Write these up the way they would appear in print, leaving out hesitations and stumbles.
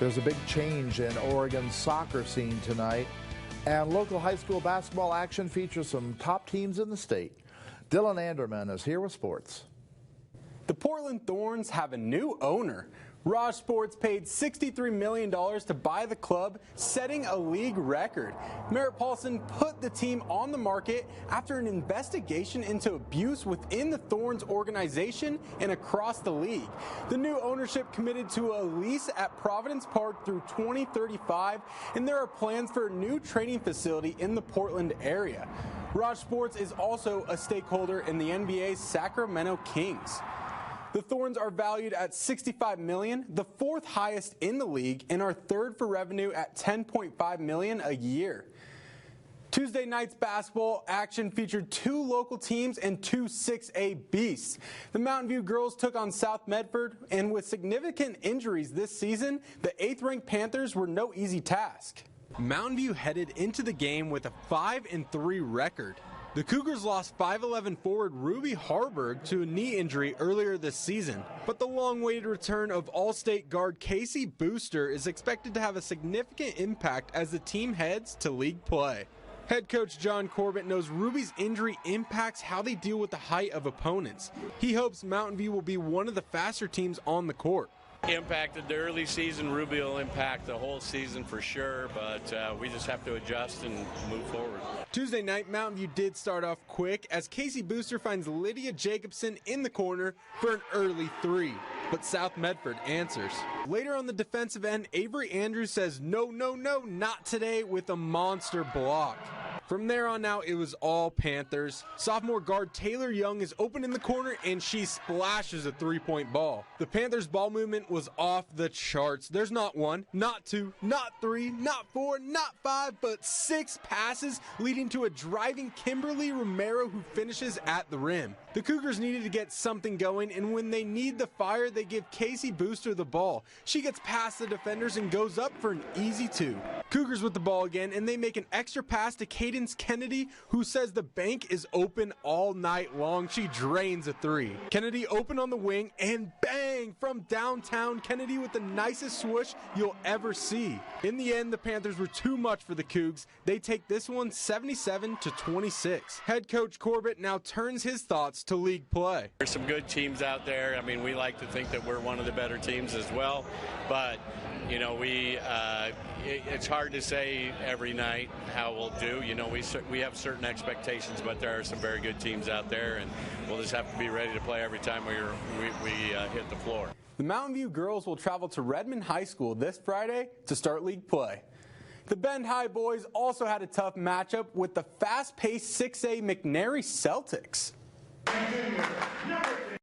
There's a big change in Oregon's soccer scene tonight, and local high school basketball action features some top teams in the state. Dylan Anderman is here with sports. The Portland Thorns have a new owner. RAJ Sports paid $63 million to buy the club, setting a league record. Merritt Paulson put the team on the market after an investigation into abuse within the Thorns organization and across the league. The new ownership committed to a lease at Providence Park through 2035, and there are plans for a new training facility in the Portland area. RAJ Sports is also a stakeholder in the NBA's Sacramento Kings. The Thorns are valued at $65 million, the fourth highest in the league, and are third for revenue at $10.5 million a year. Tuesday night's basketball action featured two local teams and two 6A beasts. The Mountain View girls took on South Medford, and with significant injuries this season, the 8th-ranked Panthers were no easy task. Mountain View headed into the game with a 5-3 record. The Cougars lost 5'11" forward Ruby Harburg to a knee injury earlier this season, but the long-awaited return of All-State guard Casey Booster is expected to have a significant impact as the team heads to league play. Head coach John Corbett knows Ruby's injury impacts how they deal with the height of opponents. He hopes Mountain View will be one of the faster teams on the court. Impacted the early season. Ruby will impact the whole season for sure, but we just have to adjust and move forward. Tuesday night, Mountain View did start off quick as Casey Booster finds Lydia Jacobson in the corner for an early three, but South Medford answers. Later on the defensive end, Avery Andrews says no, not today with a monster block. From there on out, it was all Panthers. Sophomore guard Taylor Young is open in the corner, and she splashes a three-point ball. The Panthers' ball movement was off the charts. There's not one, not two, not three, not four, not five, but 6 passes leading to a driving Kimberly Romero who finishes at the rim. The Cougars needed to get something going, and when they need the fire, they give Casey Booster the ball. She gets past the defenders and goes up for an easy 2. Cougars with the ball again, and they make an extra pass to Cadence Kennedy, who says the bank is open all night long. She drains a 3. Kennedy open on the wing, and bang! From downtown, Kennedy with the nicest swoosh you'll ever see. In the end, the Panthers were too much for the Cougs. They take this one 77-26. Head coach Corbett now turns his thoughts to league play. There's some good teams out there. I mean, we like to think that we're one of the better teams as well, but you know, it's hard to say every night how we'll do. You know, we have certain expectations, but there are some very good teams out there, and we'll just have to be ready to play every time we hit the floor. The Mountain View girls will travel to Redmond High School this Friday to start league play. The Bend High boys also had a tough matchup with the fast-paced 6A McNary Celtics.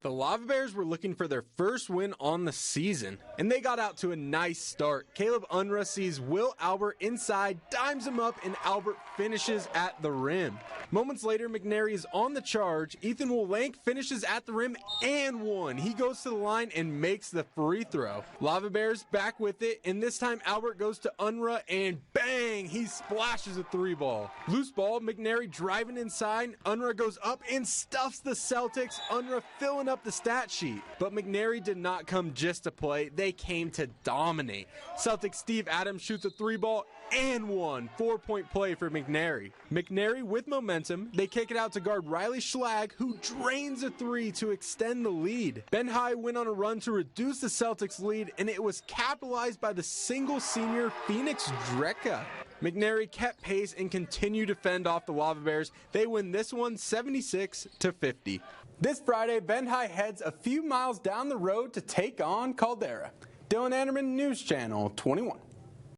The Lava Bears were looking for their first win on the season, and they got out to a nice start. Caleb Unruh sees Will Albert inside, dimes him up, and Albert finishes at the rim. Moments later, McNary is on the charge. Ethan Wolank finishes at the rim and one. He goes to the line and makes the free throw. Lava Bears back with it, and this time Albert goes to Unruh, and bang! He splashes a 3-ball. Loose ball, McNary driving inside. Unruh goes up and stuffs the Celtics. Unruh filling up the stat sheet. But McNary did not come just to play. They came to dominate. Celtics Steve Adams shoots a 3-ball and one. 4-point play for McNary. McNary with momentum. They kick it out to guard Riley Schlag, who drains a 3 to extend the lead. Bend High went on a run to reduce the Celtics lead, and it was capitalized by the single senior Phoenix Drecka. McNary kept pace and continued to fend off the Lava Bears. They win this one 76-50. This Friday, Bend High heads a few miles down the road to take on Caldera. Dylan Anderman, News Channel 21.